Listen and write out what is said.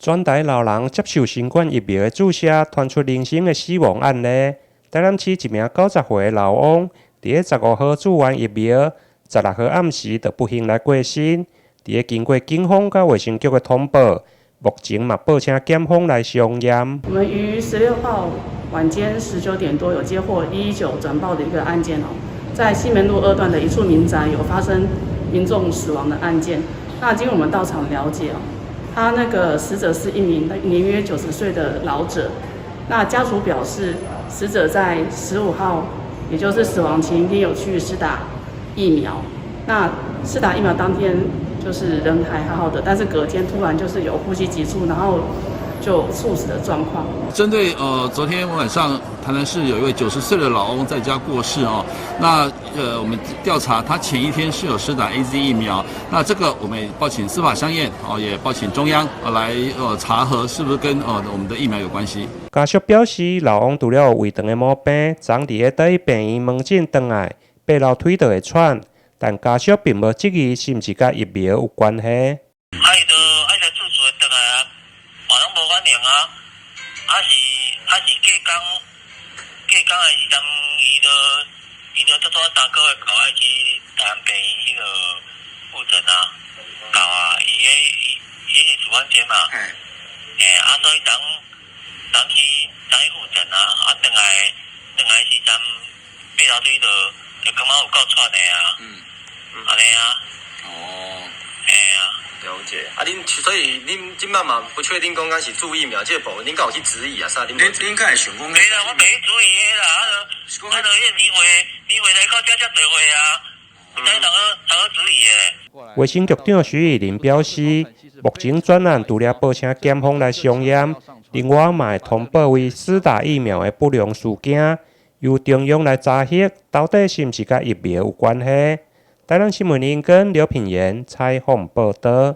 全台老人接受新冠疫苗的注射，传出零星的死亡案例。台南市一名90岁的老翁，伫15号注完疫苗，16号暗时就不幸来过身。伫经过警方甲卫生局的通报，目前嘛报请检方来详验。我们于16号晚间19点多有接获119转报的一个案件哦，在西门路2段的一处民宅有发生民众死亡的案件。那经我们到场了解哦，他那个死者是一名年约90岁的老者。那家属表示，死者在15号，也就是死亡前一天有去施打疫苗。那施打疫苗当天就是人还好好的，但是隔天突然就是有呼吸急促，然后就猝死的状况。针对昨天晚上台南市有一位90岁的老翁在家过世哦，那我们调查他前一天是有施打 AZ 疫苗，那这个我们也报请司法相验哦，也报请中央来查核是不是跟我们的疫苗有关系。家属表示，老翁除了有胃肠的毛病，昨伫带病院门诊回来，爬楼梯就会喘，但家属并无质疑是毋是甲疫苗有关系。爱来自主的回来啊，嘛拢无反应啊，是隔工的时阵，伊就拄3个月到爱去台南病院迄个复诊啊，到啊，伊是住院间嘛，所以当去复诊啊，回来时阵爬楼梯就感觉有够喘的啊，安尼啊。哦。嘿啊。了解啊，所以恁即摆嘛不确定讲敢是注疫苗这个部分，恁敢有去质疑啊？啥？恁敢会想讲？没啦，我袂去注意迄啦，迄年岁来到遮多岁啊，有当好质疑的。卫生局长徐玉玲表示，目前专案除了报请检方来详验，另外嘛会通报为施打疫苗的不良事件，由中央来查核到底是毋是甲疫苗有关系。台南新闻林跟刘品言采访报道。